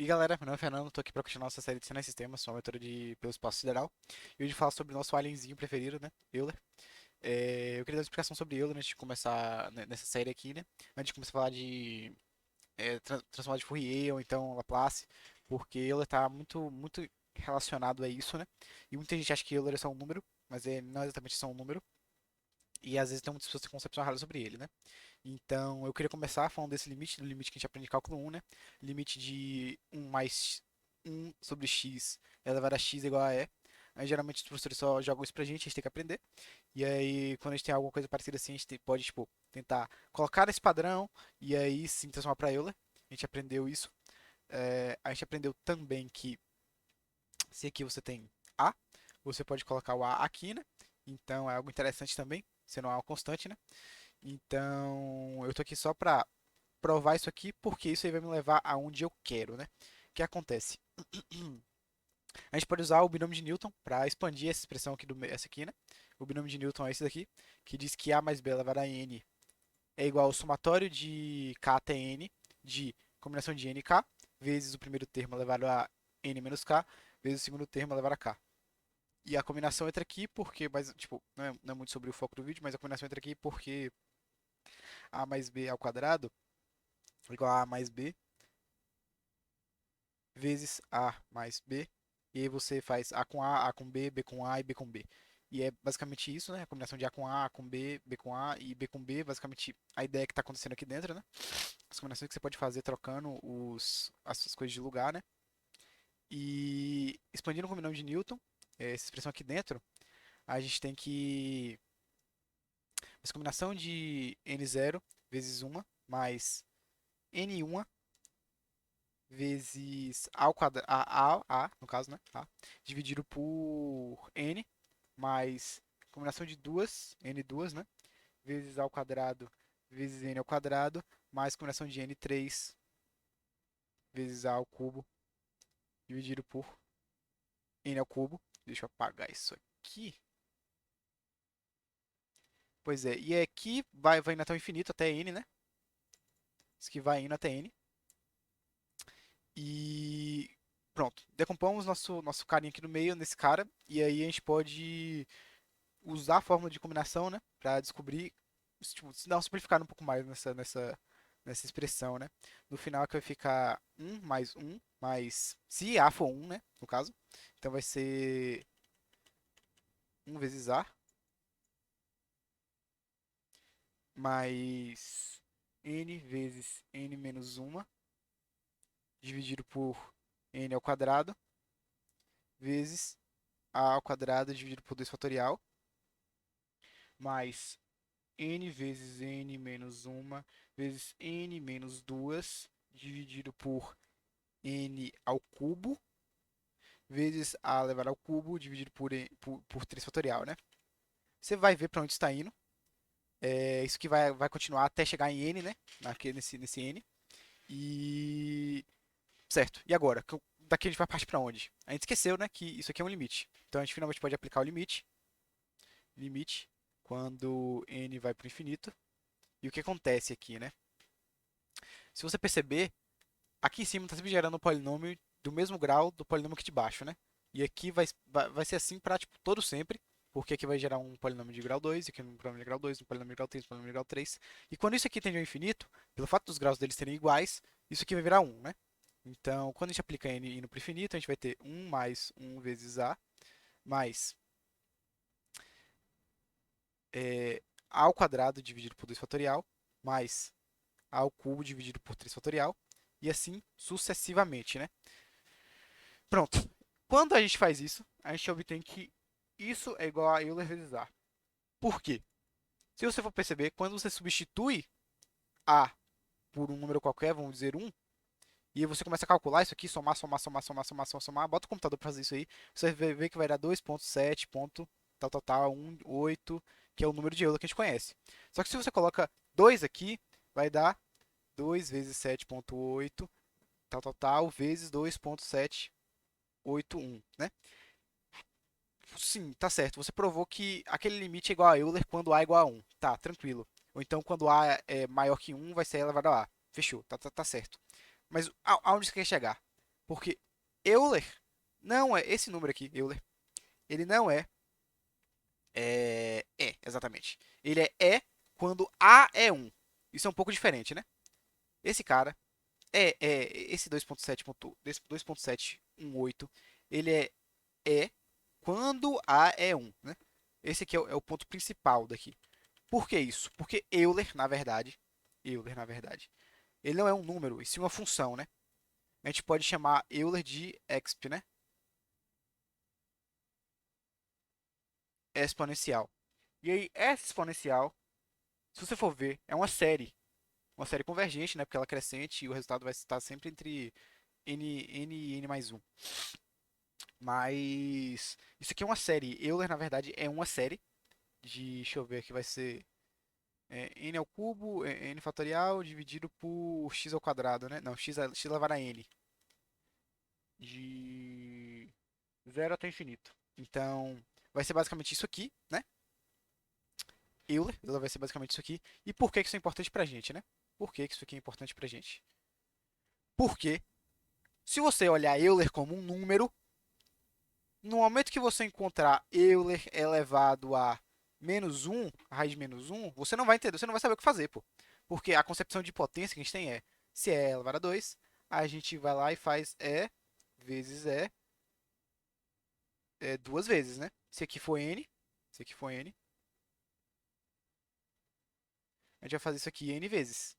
E galera, meu nome é Fernando, tô aqui pra continuar nossa série de Cenas e Sistemas, uma aventura pelo espaço sideral. E hoje falar sobre o nosso alienzinho preferido, né? Euler. Eu queria dar uma explicação sobre Euler antes de começar nessa série aqui, né? Antes de começar a falar de transformar de Fourier ou então Laplace, porque Euler tá muito relacionado a isso, né? E muita gente acha que Euler é só um número, mas não é exatamente só um número. E às vezes tem muitas pessoas que têm concepção errada sobre ele, né? Então, eu queria começar falando desse limite, do limite que a gente aprende em cálculo 1, né? Limite de um mais um sobre x elevado a x igual a e. Aí, geralmente, os professores só jogam isso pra gente, a gente tem que aprender. E aí, quando a gente tem alguma coisa parecida assim, a gente pode, tipo, tentar colocar esse padrão e aí sim transformar pra Euler. A gente aprendeu isso. A gente aprendeu também que se aqui você tem a, você pode colocar o a aqui, né? Então, é algo interessante também, sendo uma constante, né? Então, eu tô aqui só pra provar isso aqui, porque isso aí vai me levar aonde eu quero, né? O que acontece? A gente pode usar o binômio de Newton para expandir essa expressão aqui, essa aqui, né? O binômio de Newton é esse daqui, que diz que A mais B elevado a N é igual ao somatório de K até N de combinação de N e K, vezes o primeiro termo elevado a N menos K, vezes o segundo termo elevado a K. E a combinação entra aqui porque, mas, tipo, não é muito sobre o foco do vídeo, mas a combinação entra aqui porque A mais B ao quadrado é igual a mais B vezes A mais B. E aí você faz A com B, B com A e B com B. E é basicamente isso, né? A combinação de A com B, B com A e B com B. Basicamente a ideia que está acontecendo aqui dentro, né? As combinações que você pode fazer trocando as coisas de lugar, né? E expandindo o binômio de Newton, essa expressão aqui dentro, a gente tem que... Essa combinação de n0 vezes 1 mais n1 vezes a ao quadrado, no caso, né? A, dividido por n, mais combinação de duas, n2, né? Vezes a ao quadrado, vezes n ao quadrado, mais combinação de n3 vezes a ao cubo, dividido por n ao cubo. Deixa eu apagar isso aqui. Pois é, e aqui vai indo até o infinito, até n, né? Isso aqui vai indo até n. E pronto, decompomos nosso carinha aqui no meio, nesse cara, e aí a gente pode usar a fórmula de combinação, né, para descobrir, tipo, se dar um simplificado um pouco mais nessa expressão, né. No final que vai ficar um mais, se A for um, né, no caso, então vai ser um vezes A mais n vezes n menos uma dividido por n ao quadrado vezes A ao quadrado dividido por 2 fatorial mais n vezes n menos uma vezes n menos 2 dividido por n ao cubo vezes a elevado ao cubo dividido por 3 fatorial, né? Você vai ver para onde está indo. Isso que vai continuar até chegar em n, né? Nesse n. E... Certo. E agora? Daqui a gente vai partir para onde? A gente esqueceu, né? Que isso aqui é um limite. Então a gente finalmente pode aplicar o limite. Limite quando n vai para o infinito. E o que acontece aqui, né? Se você perceber, aqui em cima está sempre gerando um polinômio do mesmo grau do polinômio aqui de baixo, né? E aqui vai ser assim para tipo, todo sempre, porque aqui vai gerar um polinômio de grau 2, aqui um polinômio de grau 2, um polinômio de grau 3, um polinômio de grau 3. E quando isso aqui tende ao infinito, pelo fato dos graus deles serem iguais, isso aqui vai virar um, né? Então, quando a gente aplica n indo para o infinito, a gente vai ter 1 mais 1 vezes a, mais a ao quadrado dividido por 2 fatorial, mais a ao cubo dividido por 3 fatorial, e assim sucessivamente, né? Pronto. Quando a gente faz isso, a gente obtém que isso é igual a Euler vezes A. Por quê? Se você for perceber, quando você substitui A por um número qualquer, vamos dizer 1, e você começa a calcular isso aqui, somar, bota o computador para fazer isso aí, você vai ver que vai dar 2.7, tal, tal, tal, 1, 8, que é o número de Euler que a gente conhece. Só que se você coloca 2 aqui, vai dar 2 vezes 7.8, tal, tal, tal, vezes 2.781, né? Sim, tá certo. Você provou que aquele limite é igual a Euler quando A é igual a 1. Tá, tranquilo. Ou então quando A é maior que 1, vai ser elevado a A. Fechou, tá certo. Mas aonde você quer chegar? Porque Euler não é esse número aqui, Euler, ele não exatamente. Ele é quando A é um. Isso é um pouco diferente, né? Esse cara esse 2.718, ele é quando A é um, né? Esse aqui é o ponto principal daqui. Por que isso? Porque Euler, na verdade, ele não é um número, e sim uma função, né? A gente pode chamar Euler de exp, né? Exponencial. E aí, essa exponencial, se você for ver, é uma série convergente, né? Porque ela é crescente e o resultado vai estar sempre entre n e n mais um. Mas isso aqui é uma série. Euler, na verdade, é uma série de, deixa eu ver aqui, vai ser n ao cubo, n fatorial, dividido por x ao quadrado, né? Não, x elevado a n. De zero até infinito. Então, vai ser basicamente isso aqui, né? Euler vai ser basicamente isso aqui. E por que isso é importante pra gente, né? Por que isso aqui é importante pra gente? Porque, se você olhar Euler como um número, no momento que você encontrar Euler elevado a menos um, a raiz de menos um, você não vai entender, você não vai saber o que fazer, pô. Porque a concepção de potência que a gente tem se é elevado a 2, a gente vai lá e faz vezes duas vezes, né? Se aqui for n, se aqui for n, a gente vai fazer isso aqui n vezes.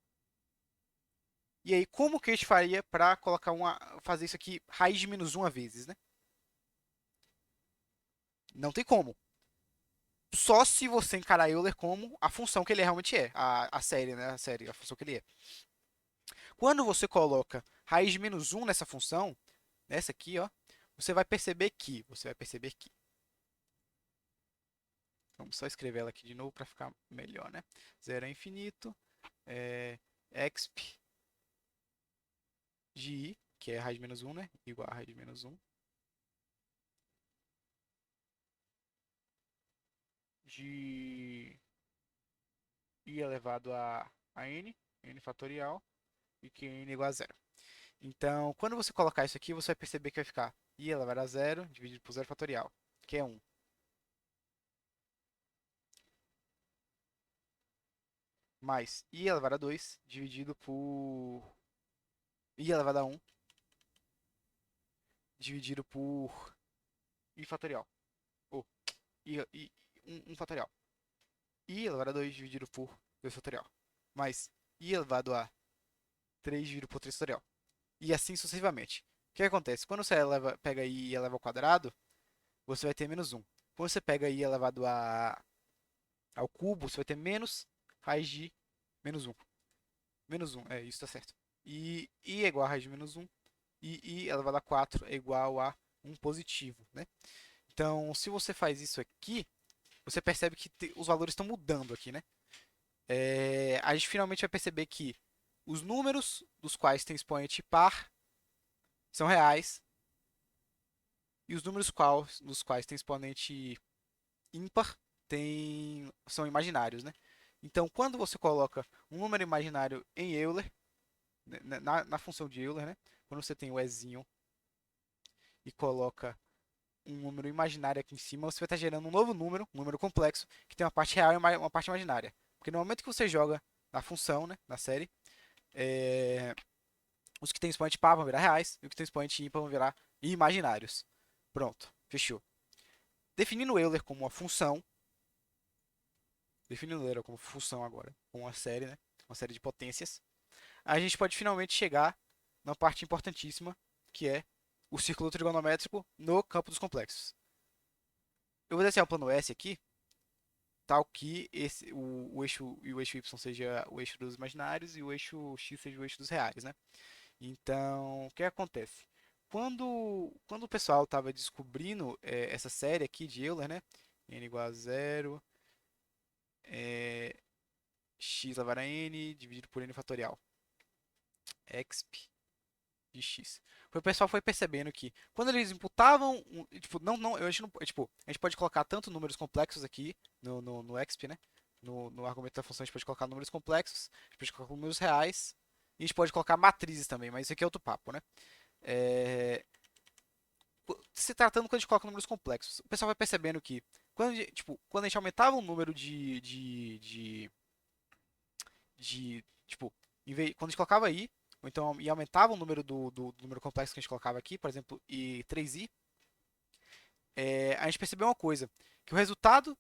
E aí, como que a gente faria para fazer isso aqui raiz de menos uma vezes, né? Não tem como. Só se você encarar Euler como a função que ele realmente é, a série, né? A função que ele é. Quando você coloca raiz de menos um nessa função, nessa aqui, ó, você vai perceber que, vamos só escrever ela aqui de novo para ficar melhor, né? Zero é infinito, exp de i, que é raiz de menos um, né? Igual a raiz de menos um, de i elevado a n fatorial, e que n igual a zero. Então, quando você colocar isso aqui, você vai perceber que vai ficar i elevado a zero dividido por zero fatorial, que é um, mais i elevado a 2 dividido por i elevado a um dividido por i fatorial. Ou um fatorial. I elevado a 2 dividido por 2 fatorial. Mais i elevado a 3 dividido por 3 fatorial. E assim sucessivamente. O que acontece? Quando você pega i e eleva ao quadrado, você vai ter menos um. Quando você pega i elevado ao cubo, você vai ter menos raiz de menos um. Menos um, isso está certo. E i é igual a raiz de menos um. E i elevado a 4 é igual a um positivo, né? Então, se você faz isso aqui, você percebe que os valores estão mudando aqui, né? A gente finalmente vai perceber que os números dos quais tem expoente par são reais e os números dos quais tem exponente ímpar são imaginários, né? Então, quando você coloca um número imaginário em Euler, né, na função de Euler, né? Quando você tem o ezinho e coloca um número imaginário aqui em cima, você vai estar gerando um número complexo, que tem uma parte real e uma parte imaginária. Porque no momento que você joga na função, né, na série, é, os que tem expoente par vão virar reais e os que tem expoente ímpar vão virar imaginários. Pronto, fechou. Definindo o Euler como uma função, definindo o Euler como função agora, como uma série, né, uma série de potências, a gente pode finalmente chegar na parte importantíssima, que é o círculo trigonométrico no campo dos complexos. Eu vou desenhar o plano S aqui, tal que o eixo e o eixo y seja o eixo dos imaginários e o eixo x seja o eixo dos reais, né? Então, o que acontece? Quando o pessoal estava descobrindo essa série aqui de Euler, né? N igual a zero, é, x elevado a n dividido por n fatorial, exp de x. O pessoal foi percebendo que quando eles imputavam, tipo, não, a gente não, tipo, a gente pode colocar tanto números complexos aqui no exp, né? No argumento da função a gente pode colocar números complexos, a gente pode colocar números reais, e a gente pode colocar matrizes também, mas isso aqui é outro papo, né? É, se tratando quando a gente coloca números complexos, o pessoal vai percebendo que quando a gente aumentava o número tipo, quando a gente colocava i, ou então e aumentava o número do número complexo que a gente colocava aqui, por exemplo, i 3i, a gente percebeu uma coisa, que o resultado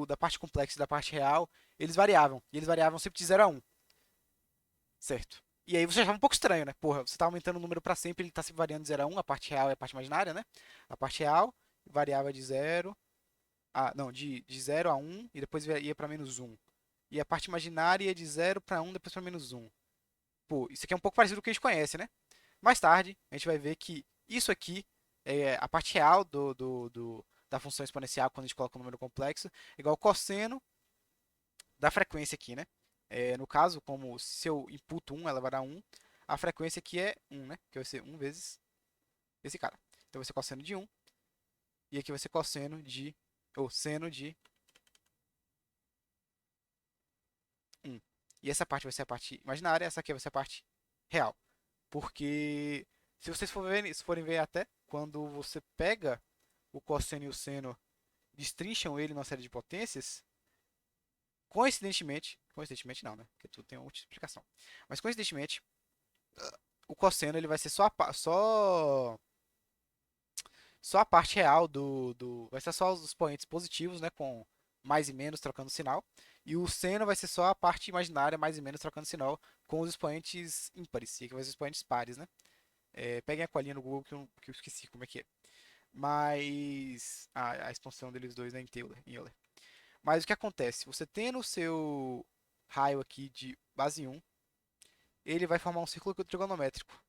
da parte complexa e da parte real, eles variavam, e eles variavam sempre de 0 a 1, certo? E aí você achava um pouco estranho, né? Porra, você tá aumentando o número para sempre, ele tá sempre variando de 0 a 1, a parte real e a parte imaginária, né? A parte real variava de 0 não, de 0 a 1 e depois ia para menos 1. E a parte imaginária ia de 0 para 1, depois para menos 1. Pô, isso aqui é um pouco parecido com o que a gente conhece, né? Mais tarde, a gente vai ver que isso aqui é a parte real da função exponencial quando a gente coloca um número complexo, é igual ao cosseno da frequência aqui, né? No caso, como se eu imputo 1, ela vai dar 1, a frequência aqui é 1, né? Que vai ser 1 vezes esse cara. Então vai ser cosseno de 1, e aqui vai ser cosseno de, ou seno de 1. E essa parte vai ser a parte imaginária, essa aqui vai ser a parte real. Porque se vocês forem ver até, quando você pega o cosseno e o seno, destrincham ele numa série de potências, coincidentemente não, né? Porque tudo tem uma multiplicação. Mas coincidentemente, o cosseno ele vai ser só a parte real vai ser só os expoentes positivos, né, com mais e menos trocando sinal, e o seno vai ser só a parte imaginária mais e menos trocando sinal com os expoentes ímpares, e aqui vai ser os expoentes pares, né? Peguem a colinha no Google que eu esqueci como é que é. Mas a expansão deles dois, né, em Euler. Mas o que acontece? Você tendo o seu raio aqui de base 1, ele vai formar um círculo trigonométrico,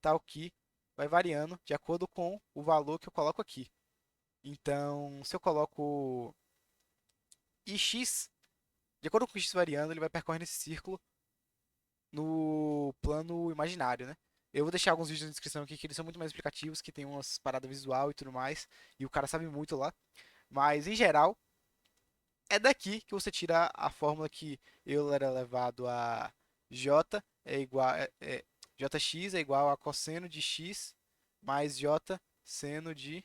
tal que vai variando de acordo com o valor que eu coloco aqui. Então, se eu coloco ix, de acordo com o x variando, ele vai percorrendo esse círculo no plano imaginário, né? Eu vou deixar alguns vídeos na descrição aqui que eles são muito mais explicativos, que tem umas paradas visual e tudo mais, e o cara sabe muito lá. Mas, em geral, é daqui que você tira a fórmula que Euler elevado a j é igual jx é igual a cosseno de x mais j seno de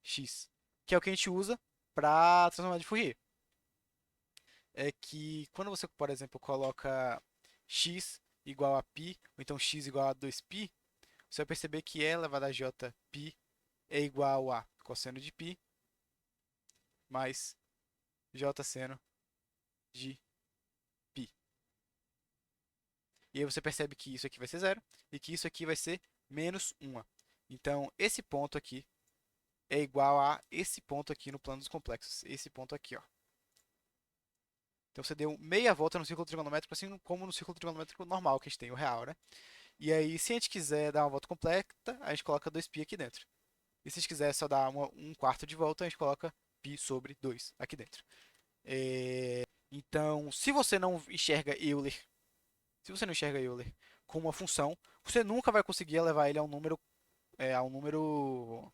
x, que é o que a gente usa para transformar de Fourier. É que quando você, por exemplo, coloca x igual a π, ou então x igual a 2π, você vai perceber que e elevado a j π é igual a cosseno de π mais j seno de π. E aí você percebe que isso aqui vai ser zero e que isso aqui vai ser menos 1. Então, esse ponto aqui é igual a esse ponto aqui no plano dos complexos. Esse ponto aqui, ó. Então, você deu meia volta no círculo trigonométrico, assim como no círculo trigonométrico normal que a gente tem, o real, né? E aí, se a gente quiser dar uma volta completa, a gente coloca 2π aqui dentro. E se a gente quiser só dar um quarto de volta, a gente coloca π sobre 2 aqui dentro. Então, se você não enxerga Euler como uma função, você nunca vai conseguir elevar ele é, a um número,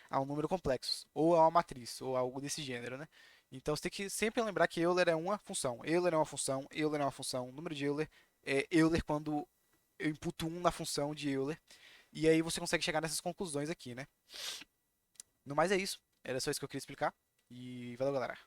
a um número complexo, ou a uma matriz, ou algo desse gênero, né? Então você tem que sempre lembrar que Euler é uma função. Euler é uma função, Euler é uma função. O número de Euler é Euler quando eu imputo 1 na função de Euler. E aí você consegue chegar nessas conclusões aqui, né? No mais é isso. Era só isso que eu queria explicar. E valeu, galera.